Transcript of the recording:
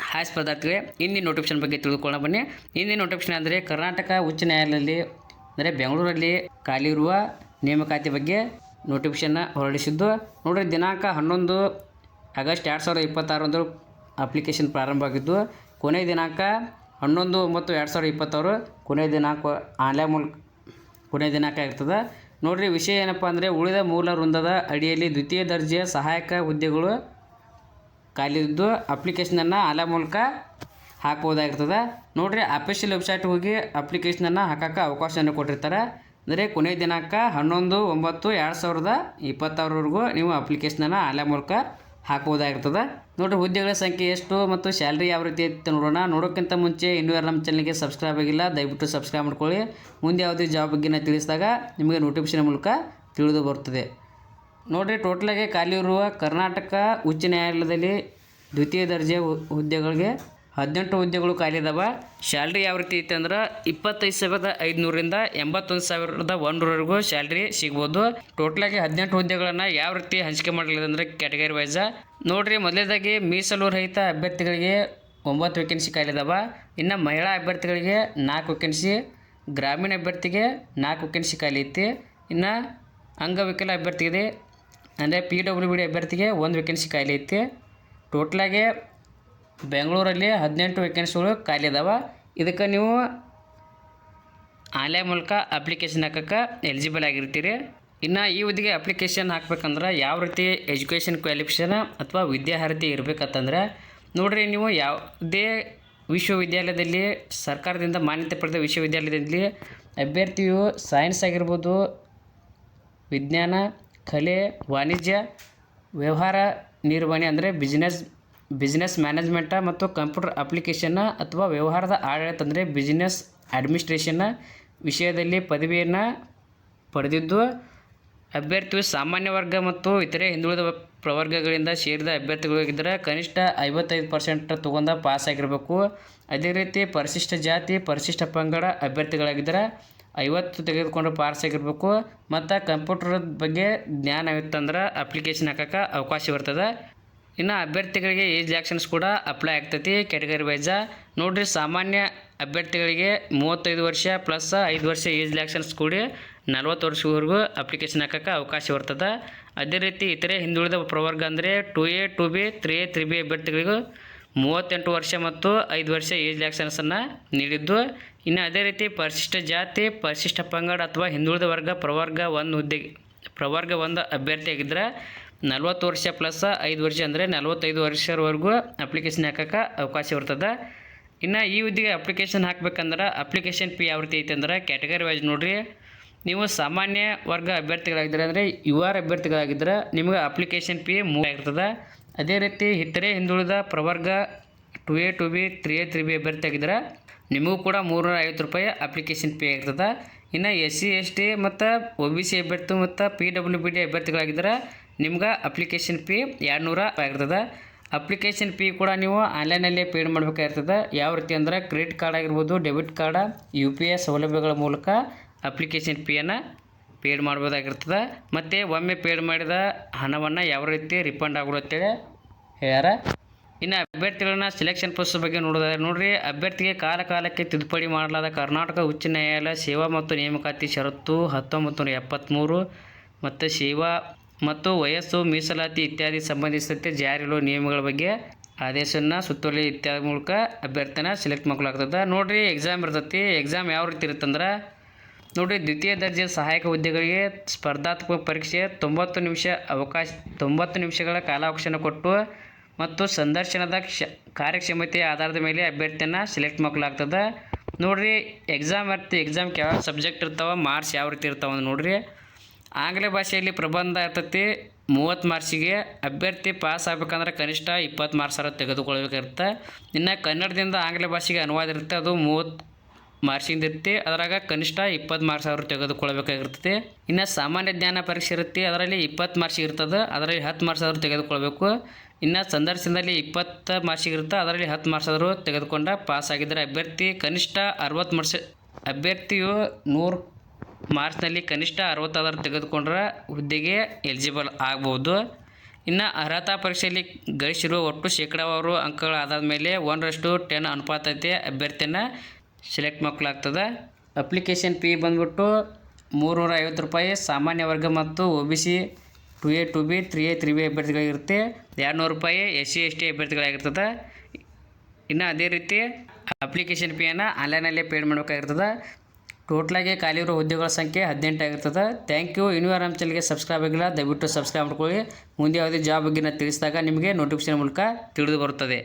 Hi ಸ್ಪರ್ಧಾರ್ಥಿಗಳೇ, ಹಿಂದಿನ notification ಬಗ್ಗೆ ತಿಳ್ಕೊಳ್ಳೋಣ ಬನ್ನಿ. ಹಿಂದಿನ ನೋಟಿಫಿಕೇಶನ್ ಅಂದರೆ ಕರ್ನಾಟಕ ಉಚ್ಚ ನ್ಯಾಯಾಲಯದಲ್ಲಿ ಅಂದರೆ ಬೆಂಗಳೂರಲ್ಲಿ ಖಾಲಿ ಇರುವ ನೇಮಕಾತಿ ಬಗ್ಗೆ ನೋಟಿಫಿಕೇಶನ್ನ ಹೊರಡಿಸಿದ್ದು. ನೋಡಿರಿ, ದಿನಾಂಕ 11 ಆಗಸ್ಟ್ 2026 ಅಪ್ಲಿಕೇಶನ್ ಪ್ರಾರಂಭ ಆಗಿದ್ದು, ಕೊನೆಯ ದಿನಾಂಕ 11/9/2026 ಕೊನೆಯ ದಿನಾಂಕ ಆನ್ಲೈನ್ ಮೂಲಕ ಕೊನೆಯ ದಿನಾಂಕ ಇರ್ತದೆ. ನೋಡಿರಿ, ವಿಷಯ ಏನಪ್ಪ ಅಂದರೆ ಉಳಿದ ಮೂಲ ವೃಂದದ ಅಡಿಯಲ್ಲಿ ದ್ವಿತೀಯ ದರ್ಜೆಯ ಸಹಾಯಕ ಹುದ್ದೆಗಳು ಖಾಲಿದ್ದು ಅಪ್ಲಿಕೇಶನನ್ನು ಆನ್ಲೈನ್ ಮೂಲಕ ಹಾಕ್ಬೋದಾಗಿರ್ತದೆ. ನೋಡಿರಿ, ಅಫಿಷಿಯಲ್ ವೆಬ್ಸೈಟ್ಗೆ ಹೋಗಿ ಅಪ್ಲಿಕೇಶನನ್ನು ಹಾಕೋಕ್ಕೆ ಅವಕಾಶವನ್ನು ಕೊಟ್ಟಿರ್ತಾರೆ. ಅಂದರೆ ಕೊನೆಯ ದಿನಾಂಕ 11/9/2026 ನೀವು ಅಪ್ಲಿಕೇಶನನ್ನು ಆನ್ಲೈನ್ ಮೂಲಕ ಹಾಕ್ಬೋದಾಗಿರ್ತದೆ. ನೋಡಿರಿ, ಹುದ್ದೆಗಳ ಸಂಖ್ಯೆ ಎಷ್ಟು ಮತ್ತು ಸ್ಯಾಲ್ರಿ ಯಾವ ರೀತಿ ಅಂತ ನೋಡೋಕ್ಕಿಂತ ಮುಂಚೆ ಇನ್ನೂ ಯಾರು ನಮ್ಮ ಚಾನಲ್ಗೆ ಸಬ್ಸ್ಕ್ರೈಬ್ ಆಗಿಲ್ಲ, ದಯವಿಟ್ಟು ಸಬ್ಸ್ಕ್ರೈಬ್ ಮಾಡ್ಕೊಳ್ಳಿ. ಮುಂದೆ ಯಾವುದೇ ಜಾಬ್ ಬಗ್ಗೆ ನಾನು ತಿಳಿಸಿದಾಗ ನಿಮಗೆ ನೋಟಿಫಿಕೇಶನ್ ಮೂಲಕ ತಿಳಿದು ಬರ್ತದೆ. ನೋಡಿರಿ, ಟೋಟಲಾಗಿ ಖಾಲಿ ಇರುವ ಕರ್ನಾಟಕ ಉಚ್ಚ ನ್ಯಾಯಾಲಯದಲ್ಲಿ ದ್ವಿತೀಯ ದರ್ಜೆ ಹುದ್ದೆಗಳಿಗೆ 18 ಹುದ್ದೆಗಳು ಖಾಲಿ ಇದಾವೆ. ಸ್ಯಾಲ್ರಿ ಯಾವ ರೀತಿ ಐತೆ ಅಂದ್ರೆ 25,500ರಿಂದ 81,100ವರೆಗೂ ಸ್ಯಾಲ್ರಿ ಸಿಗ್ಬೋದು. ಟೋಟಲಾಗಿ 18 ಹುದ್ದೆಗಳನ್ನು ಯಾವ ರೀತಿ ಹಂಚಿಕೆ ಮಾಡಲಿದೆ ಅಂದರೆ ಕ್ಯಾಟಗರಿ ವೈಸ. ನೋಡಿರಿ, ಮೊದಲನೇದಾಗಿ ಮೀಸಲು ರಹಿತ ಅಭ್ಯರ್ಥಿಗಳಿಗೆ 9 ವೇಕೆನ್ಸಿ ಖಾಲಿ ಇದಾವೆ. ಇನ್ನು ಮಹಿಳಾ ಅಭ್ಯರ್ಥಿಗಳಿಗೆ 4 ವೇಕೆನ್ಸಿ, ಗ್ರಾಮೀಣ ಅಭ್ಯರ್ಥಿಗೆ 4 ವೇಕೆನ್ಸಿ ಖಾಲಿ ಐತಿ. ಇನ್ನು ಅಂಗವಿಕಲ ಅಭ್ಯರ್ಥಿಗೆ ಅಂದರೆ PWD ಅಭ್ಯರ್ಥಿಗೆ 1 ವೇಕೆನ್ಸಿ ಖಾಲಿ ಐತಿ. ಟೋಟಲಾಗಿ ಬೆಂಗಳೂರಲ್ಲಿ 18 ವೇಕೆನ್ಸಿಗಳು ಖಾಲಿ ಇದಾವೆ. ಇದಕ್ಕೆ ನೀವು ಆನ್ಲೈನ್ ಮೂಲಕ ಅಪ್ಲಿಕೇಶನ್ ಹಾಕೋಕ್ಕೆ ಎಲಿಜಿಬಲ್ ಆಗಿರ್ತೀರಿ. ಇನ್ನು ಈ ಹುದ್ದೆಗೆ ಅಪ್ಲಿಕೇಶನ್ ಹಾಕ್ಬೇಕಂದ್ರೆ ಯಾವ ರೀತಿ ಎಜುಕೇಷನ್ ಕ್ವಾಲಿಫಿಕೇಷನ್ ಅಥವಾ ವಿದ್ಯಾರ್ಹತೆ ಇರಬೇಕಂತಂದರೆ, ನೋಡಿರಿ, ನೀವು ಯಾವುದೇ ವಿಶ್ವವಿದ್ಯಾಲಯದಲ್ಲಿ ಸರ್ಕಾರದಿಂದ ಮಾನ್ಯತೆ ಪಡೆದ ವಿಶ್ವವಿದ್ಯಾಲಯದಲ್ಲಿ ಅಭ್ಯರ್ಥಿಯು ಸೈನ್ಸ್ ಆಗಿರ್ಬೋದು, ವಿಜ್ಞಾನ, ಕಲೆ, ವಾಣಿಜ್ಯ, ವ್ಯವಹಾರ ನಿರ್ವಹಣೆ ಅಂದರೆ ಬಿಸ್ನೆಸ್ ಮ್ಯಾನೇಜ್ಮೆಂಟ ಮತ್ತು ಕಂಪ್ಯೂಟರ್ ಅಪ್ಲಿಕೇಶನ್ನ ಅಥವಾ ವ್ಯವಹಾರದ ಆಡಳಿತ ಅಂದರೆ ಬಿಸ್ನೆಸ್ ಅಡ್ಮಿನಿಸ್ಟ್ರೇಷನ್ನ ವಿಷಯದಲ್ಲಿ ಪದವಿಯನ್ನು ಪಡೆದಿದ್ದು, ಅಭ್ಯರ್ಥಿಯು ಸಾಮಾನ್ಯ ವರ್ಗ ಮತ್ತು ಇತರೆ ಹಿಂದುಳಿದ ಪ್ರವರ್ಗಗಳಿಂದ ಸೇರಿದ ಅಭ್ಯರ್ಥಿಗಳಾಗಿದ್ದರೆ ಕನಿಷ್ಠ 55% ತೊಗೊಂಡು ಪಾಸ್ ಆಗಿರಬೇಕು. ಅದೇ ರೀತಿ ಪರಿಶಿಷ್ಟ ಜಾತಿ, ಪರಿಶಿಷ್ಟ ಪಂಗಡ ಅಭ್ಯರ್ಥಿಗಳಾಗಿದ್ದರೆ 50 ತೆಗೆದುಕೊಂಡು ಪಾಸ್ ಆಗಿರಬೇಕು. ಮತ್ತು ಕಂಪ್ಯೂಟರ್ ಬಗ್ಗೆ ಜ್ಞಾನ ಇತ್ತಂದ್ರೆ ಅಪ್ಲಿಕೇಶನ್ ಹಾಕೋಕ್ಕೆ ಅವಕಾಶ ಇರ್ತದೆ. ಇನ್ನು ಅಭ್ಯರ್ಥಿಗಳಿಗೆ ಏಜ್ ರಿಲ್ಯಾಕ್ಷನ್ಸ್ ಕೂಡ ಅಪ್ಲೈ ಆಗ್ತೈತಿ ಕ್ಯಾಟಗರಿ ವೈಸ. ನೋಡಿರಿ, ಸಾಮಾನ್ಯ ಅಭ್ಯರ್ಥಿಗಳಿಗೆ 35 ವರ್ಷ ಪ್ಲಸ್ 5 ವರ್ಷ ಏಜ್ ರಿಲ್ಯಾಕ್ಷನ್ಸ್ ಕೂಡಿ 40 ವರ್ಷವರೆಗೂ ಅಪ್ಲಿಕೇಶನ್ ಹಾಕೋಕ್ಕೆ ಅವಕಾಶ ಇರ್ತದೆ. ಅದೇ ರೀತಿ ಇತರೆ ಹಿಂದುಳಿದ ಪ್ರವರ್ಗ ಅಂದರೆ 2A 2B 3A 3B ಅಭ್ಯರ್ಥಿಗಳಿಗೂ 38 ವರ್ಷ ಮತ್ತು 5 ವರ್ಷ ಏಜ್ ರಿಲ್ಯಾಕ್ಷನ್ಸನ್ನು ನೀಡಿದ್ದು. ಇನ್ನು ಅದೇ ರೀತಿ ಪರಿಶಿಷ್ಟ ಜಾತಿ, ಪರಿಶಿಷ್ಟ ಪಂಗಡ ಅಥವಾ ಹಿಂದುಳಿದ ವರ್ಗ ಪ್ರವರ್ಗ 1 ಅಭ್ಯರ್ಥಿಯಾಗಿದ್ದರೆ 40 ವರ್ಷ ಪ್ಲಸ್ 5 ವರ್ಷ ಅಂದರೆ 45 ವರ್ಷವರೆಗೂ ಅಪ್ಲಿಕೇಶನ್ ಹಾಕೋಕ್ಕೆ ಅವಕಾಶ ಇರ್ತದೆ. ಇನ್ನು ಈ ಹುದ್ದೆಗೆ ಅಪ್ಲಿಕೇಶನ್ ಹಾಕ್ಬೇಕಂದ್ರೆ ಅಪ್ಲಿಕೇಶನ್ ಫೀ ಯಾವ ರೀತಿ ಐತೆ ಅಂದ್ರೆ ಕ್ಯಾಟಗರಿ ವೈಸ್ ನೋಡಿರಿ, ನೀವು ಸಾಮಾನ್ಯ ವರ್ಗ ಅಭ್ಯರ್ಥಿಗಳಾಗಿದ್ದರೆ ಅಂದರೆ UR ಅಭ್ಯರ್ಥಿಗಳಾಗಿದ್ದರೆ ನಿಮಗೆ ಅಪ್ಲಿಕೇಶನ್ ಫೀ 3 ಆಗಿರ್ತದೆ. ಅದೇ ರೀತಿ ಇತರೆ ಹಿಂದುಳಿದ ಪ್ರವರ್ಗ 2A 2B 3A 3B ಅಭ್ಯರ್ಥಿಯಾಗಿದ್ದರೆ ನಿಮಗೂ ಕೂಡ 350 ರೂಪಾಯಿ ಅಪ್ಲಿಕೇಶನ್ ಫೀ ಆಗಿರ್ತದೆ. ಇನ್ನು SC ST ಮತ್ತು OBC ಅಭ್ಯರ್ಥಿ ಮತ್ತು PWD ಅಭ್ಯರ್ಥಿಗಳಾಗಿದ್ದರೆ ನಿಮ್ಗೆ ಅಪ್ಲಿಕೇಶನ್ ಫೀ 200 ಆಗಿರ್ತದೆ. ಅಪ್ಲಿಕೇಶನ್ ಫೀ ಕೂಡ ನೀವು ಆನ್ಲೈನಲ್ಲೇ ಪೇಡ್ ಮಾಡಬೇಕಾಗಿರ್ತದೆ. ಯಾವ ರೀತಿ ಅಂದರೆ ಕ್ರೆಡಿಟ್ ಕಾರ್ಡ್ ಆಗಿರ್ಬೋದು, ಡೆಬಿಟ್ ಕಾರ್ಡ, UPI ಸೌಲಭ್ಯಗಳ ಮೂಲಕ ಅಪ್ಲಿಕೇಶನ್ ಫೀಯನ್ನು ಪೇಡ್ ಮಾಡ್ಬೋದಾಗಿರ್ತದೆ. ಮತ್ತು ಒಮ್ಮೆ ಪೇಡ್ ಮಾಡಿದ ಹಣವನ್ನು ಯಾವ ರೀತಿ ರಿಫಂಡ್ ಆಗೋತ್ತೇಳಿ ಹೇಳ್ಯಾರ. ಇನ್ನು ಅಭ್ಯರ್ಥಿಗಳನ್ನ ಸೆಲೆಕ್ಷನ್ ಪ್ರೊಸೆಸ್ ಬಗ್ಗೆ ನೋಡೋದಾದ್ರೆ, ನೋಡಿರಿ, ಅಭ್ಯರ್ಥಿಗೆ ಕಾಲಕ್ಕೆ ತಿದ್ದುಪಡಿ ಮಾಡಲಾದ ಕರ್ನಾಟಕ ಉಚ್ಚ ನ್ಯಾಯಾಲಯ ಸೇವಾ ಮತ್ತು ನೇಮಕಾತಿ ಷರತ್ತು 1973 ಮತ್ತು ಸೇವಾ ಮತ್ತು ವಯಸ್ಸು ಮೀಸಲಾತಿ ಇತ್ಯಾದಿ ಸಂಬಂಧಿಸಿದಂತೆ ಜಾರಿರುವ ನಿಯಮಗಳ ಬಗ್ಗೆ ಆದೇಶನ ಸುತ್ತೋಲೆ ಇತ್ಯಾದಿ ಮೂಲಕ ಅಭ್ಯರ್ಥಿನ ಸೆಲೆಕ್ಟ್ ಮಾಡ್ಕೊಳ್ಳಾಗ್ತದೆ. ನೋಡಿರಿ, ಎಕ್ಸಾಮ್ ಇರ್ತೈತಿ. ಎಕ್ಸಾಮ್ ಯಾವ ರೀತಿ ಇರುತ್ತಂದ್ರೆ, ನೋಡಿರಿ, ದ್ವಿತೀಯ ದರ್ಜೆ ಸಹಾಯಕ ಹುದ್ದೆಗಳಿಗೆ ಸ್ಪರ್ಧಾತ್ಮಕ ಪರೀಕ್ಷೆ 90 ನಿಮಿಷಗಳ ಕಾಲಾವಕಾಶನ ಕೊಟ್ಟು ಮತ್ತು ಸಂದರ್ಶನದ ಕಾರ್ಯಕ್ಷಮತೆಯ ಆಧಾರದ ಮೇಲೆ ಅಭ್ಯರ್ಥಿಯನ್ನು ಸೆಲೆಕ್ಟ್ ಮಾಡ್ಕೊಳ್ಳಾಗ್ತದೆ. ನೋಡಿರಿ, ಎಕ್ಸಾಮ್ ಯಾವ ಸಬ್ಜೆಕ್ಟ್ ಇರ್ತಾವೆ, ಮಾರ್ಕ್ಸ್ ಯಾವ ರೀತಿ ಇರ್ತಾವೆ ಅಂದ್ರೆ ನೋಡಿರಿ, ಆಂಗ್ಲ ಭಾಷೆಯಲ್ಲಿ ಪ್ರಬಂಧ ಇರ್ತೈತಿ 30 ಮಾರ್ಕ್ಸಿಗೆ. ಅಭ್ಯರ್ಥಿ ಪಾಸ್ ಆಗಬೇಕಂದ್ರೆ ಕನಿಷ್ಠ 20 ಮಾರ್ಕ್ಸ್ ತೆಗೆದುಕೊಳ್ಬೇಕಿರುತ್ತೆ. ಇನ್ನು ಕನ್ನಡದಿಂದ ಆಂಗ್ಲ ಭಾಷೆಗೆ ಅನುವಾದ ಇರುತ್ತೆ, ಅದು 30 ಮಾರ್ಕ್ಸಿಂದ ಇರುತ್ತೆ. ಅದರಾಗ ಕನಿಷ್ಠ 20 ಮಾರ್ಕ್ಸ್ ತೆಗೆದುಕೊಳ್ಬೇಕಾಗಿರ್ತದೆ. ಇನ್ನು ಸಾಮಾನ್ಯ ಜ್ಞಾನ ಪರೀಕ್ಷೆ ಇರುತ್ತೆ, ಅದರಲ್ಲಿ 20 ಮಾರ್ಕ್ಸಿಗೆ ಇರ್ತದೆ, ಅದರಲ್ಲಿ 10 ಮಾರ್ಕ್ಸ್ ತೆಗೆದುಕೊಳ್ಬೇಕು. ಇನ್ನು ಸಂದರ್ಶನದಲ್ಲಿ 20 ಮಾರ್ಕ್ಸಿಗೆ ಇರುತ್ತೆ, ಅದರಲ್ಲಿ 10 ಮಾರ್ಕ್ಸ್ ತೆಗೆದುಕೊಂಡ ಪಾಸ್ ಆಗಿದ್ದರೆ ಅಭ್ಯರ್ಥಿ ಕನಿಷ್ಠ 60 ಮಾರ್ಕ್ಸ್ ಅಭ್ಯರ್ಥಿಯು 100 ಮಾರ್ಕ್ಸ್ನಲ್ಲಿ ಕನಿಷ್ಠ 60 ತೆಗೆದುಕೊಂಡ್ರೆ ಹುದ್ದೆಗೆ ಎಲಿಜಿಬಲ್ ಆಗ್ಬೋದು. ಇನ್ನು ಅರ್ಹತಾ ಪರೀಕ್ಷೆಯಲ್ಲಿ ಗಳಿಸಿರುವ ಒಟ್ಟು ಶೇಕಡಾವಾರು ಅಂಕಗಳಾದ ಮೇಲೆ 1:10 ಅನುಪಾತತೆ ಅಭ್ಯರ್ಥಿಯನ್ನು ಸೆಲೆಕ್ಟ್ ಮಾಡ್ಕೊಳ್ಳಾಗ್ತದೆ. ಅಪ್ಲಿಕೇಶನ್ ಫೀ ಬಂದ್ಬಿಟ್ಟು ₹350 ಸಾಮಾನ್ಯ ವರ್ಗ ಮತ್ತು OBC 2A 2B 3A 3B ಅಭ್ಯರ್ಥಿಗಳಿಗಿರುತ್ತೆ. ₹200 SC ST ಅಭ್ಯರ್ಥಿಗಳಾಗಿರ್ತದೆ. ಇನ್ನು ಅದೇ ರೀತಿ ಅಪ್ಲಿಕೇಶನ್ ಫೀಯನ್ನು ಆನ್ಲೈನಲ್ಲೇ ಪೇಡ್ ಮಾಡಬೇಕಾಗಿರ್ತದೆ. ಟೋಟ್ಲಾಗಿ ಖಾಲಿ ಇರೋ ಹುದ್ದೆಗಳ ಸಂಖ್ಯೆ 18 ಆಗಿರ್ತದೆ. Thank you. ಇನ್ನೂ ನಮ್ಮ ಚಾನಲ್ಗೆ ಸಬ್ಸ್ಕ್ರೈಬ್ ಆಗಿಲ್ಲ, ದಯವಿಟ್ಟು ಸಬ್ಸ್ಕ್ರೈಬ್ ಮಾಡ್ಕೊಳ್ಳಿ. ಮುಂದೆ ಯಾವುದೇ ಜಾಬ್ ಬಗ್ಗೆ ತಿಳಿಸಿದಾಗ ನಿಮಗೆ ನೋಟಿಫಿಕೇಶನ್ ಮೂಲಕ ತಿಳಿದು ಬರುತ್ತದೆ.